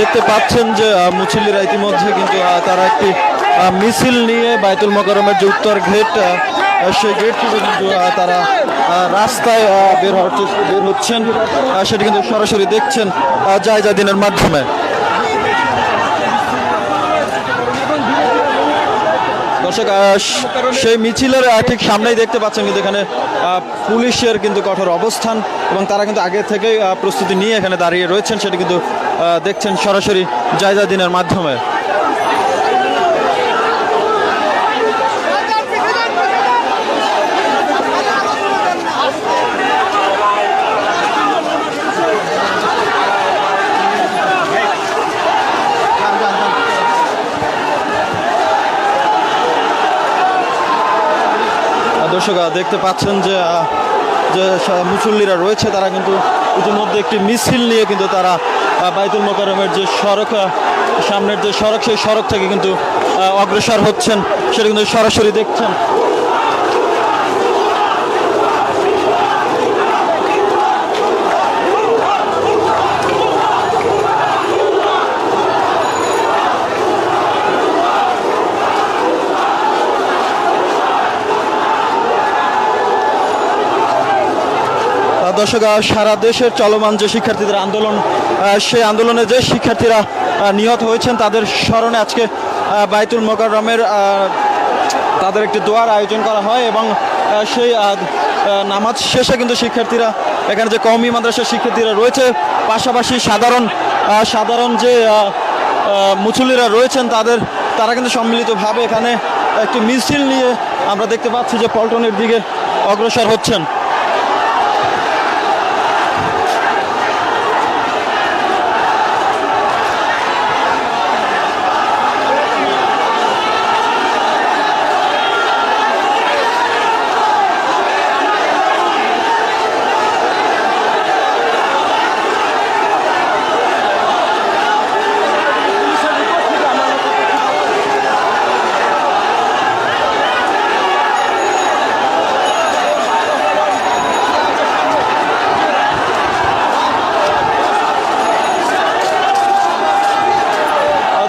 দেখতে পাচ্ছেন যে মুসল্লিরা ইতিমধ্যে কিন্তু তারা একটি মিছিল নিয়ে বাইতুল মোকাররমের যে উত্তর গেট সেই গেট থেকে কিন্তু তারা রাস্তায় বের হচ্ছেন, সেটি কিন্তু সরাসরি দেখছেন জায়জা দিনের মাধ্যমে। দর্শক, সেই মিছিলের ঠিক সামনেই দেখতে পাচ্ছেন কিন্তু এখানে পুলিশের কিন্তু কঠোর অবস্থান এবং তারা কিন্তু আগে থেকেই প্রস্তুতি নিয়ে এখানে দাঁড়িয়ে রয়েছেন, সেটি কিন্তু দেখছেন সরাসরি জায়জা দিনের মাধ্যমে। দর্শক, দেখতে পাচ্ছেন যে মুসল্লিরা রয়েছে তারা কিন্তু ইতিমধ্যে একটি মিছিল নিয়ে কিন্তু তারা বাইতুল মোকাররমের যে সড়ক, সামনের যে সড়ক, সেই সড়ক থেকে কিন্তু অগ্রসর হচ্ছেন, সেটা কিন্তু সরাসরি দেখছেন। দর্শক, সারা দেশের চলমান যে শিক্ষার্থীদের আন্দোলন, সেই আন্দোলনে যে শিক্ষার্থীরা নিহত হয়েছেন তাদের স্মরণে আজকে বাইতুল মোকাররমের তাদের একটি দোয়ার আয়োজন করা হয় এবং সেই নামাজ শেষে কিন্তু শিক্ষার্থীরা, এখানে যে কওমি মাদ্রাসার শিক্ষার্থীরা রয়েছে, পাশাপাশি সাধারণ যে মুসল্লিরা রয়েছেন তারা কিন্তু সম্মিলিতভাবে এখানে একটি মিছিল নিয়ে আমরা দেখতে পাচ্ছি যে পল্টনের দিকে অগ্রসর হচ্ছেন।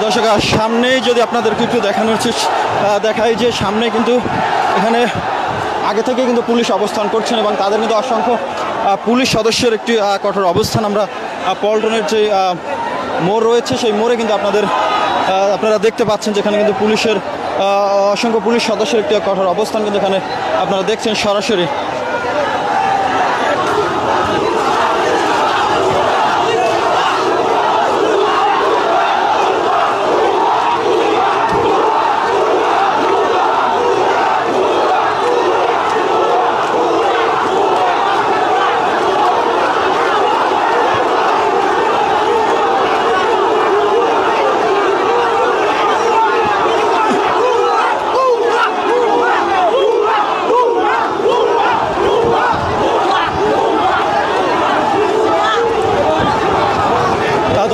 দর্শক, সামনেই যদি আপনাদেরকে একটু দেখাই যে সামনে কিন্তু এখানে আগে থেকে কিন্তু পুলিশ অবস্থান করছেন এবং তাদের কিন্তু অসংখ্য পুলিশ সদস্যের একটি কঠোর অবস্থান। আমরা পল্টনের যে মোড় রয়েছে সেই মোড়ে কিন্তু আপনারা দেখতে পাচ্ছেন যেখানে কিন্তু পুলিশের অসংখ্য পুলিশ সদস্যের একটি কঠোর অবস্থান কিন্তু এখানে আপনারা দেখছেন সরাসরি।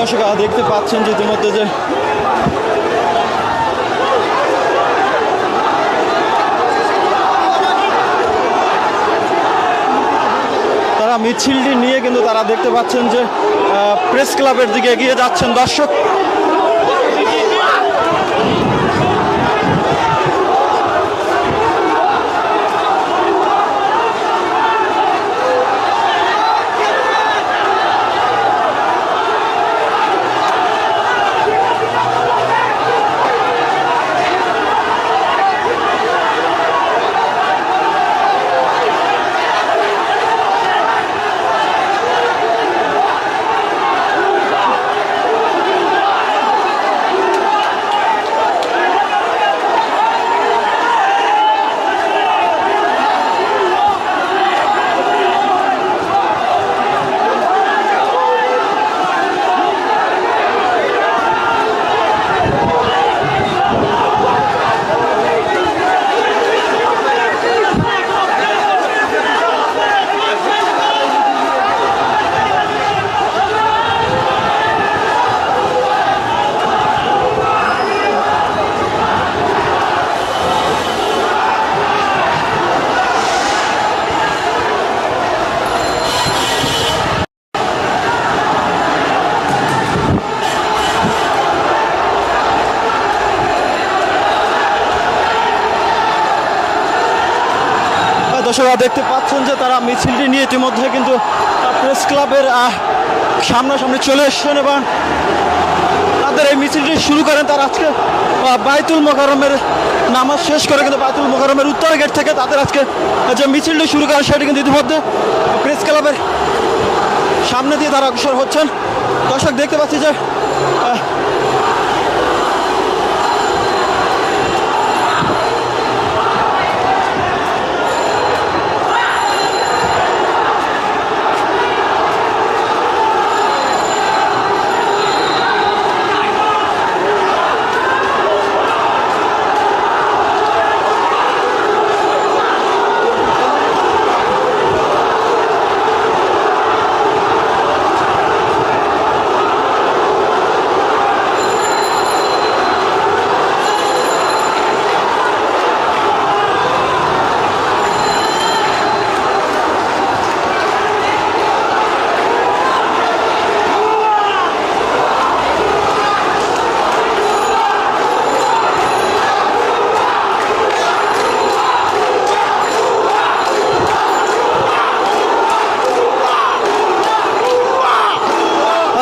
দর্শক, দেখতে পাচ্ছেন যে ইতিমধ্যে যে তারা মিছিলটি নিয়ে কিন্তু তারা দেখতে পাচ্ছেন যে প্রেস ক্লাবের দিকে এগিয়ে যাচ্ছেন। দর্শক, দর্শকরা দেখতে পাচ্ছেন যে তারা মিছিলটি নিয়ে ইতিমধ্যে কিন্তু প্রেস ক্লাবের সামনাসামনি চলে এসছেন এবং তাদের এই মিছিলটি শুরু করেন। তারা আজকে বাইতুল মোকাররমের নামাজ শেষ করে কিন্তু বাইতুল মোকাররমের উত্তর গেট থেকে তাদের আজকে যে মিছিলটি শুরু করেন সেটি কিন্তু ইতিমধ্যে প্রেস ক্লাবের সামনে দিয়ে তারা অগ্রসর হচ্ছেন। দর্শক দেখতে পাচ্ছি যে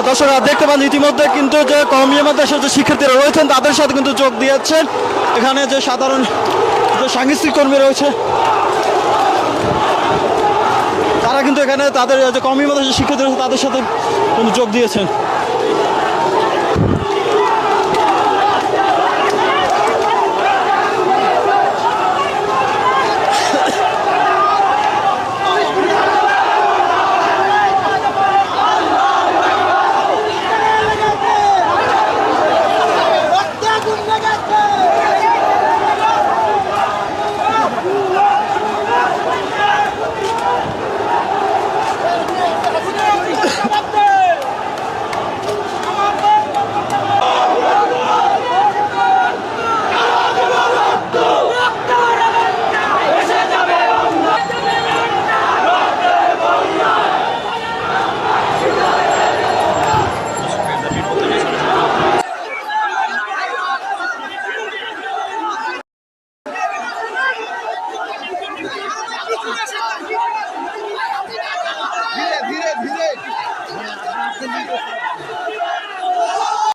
দর্শকরা দেখতে পান ইতিমধ্যে কিন্তু যে কওমি মাদ্রাসার যে শিক্ষার্থীরা রয়েছেন তাদের সাথে কিন্তু যোগ দিয়েছেন। এখানে যে সাধারণ যে সাংস্কৃতিক কর্মী রয়েছে তারা কিন্তু এখানে তাদের যে কওমি মাদ্রাসার শিক্ষার্থী রয়েছে তাদের সাথে কিন্তু যোগ দিয়েছেন।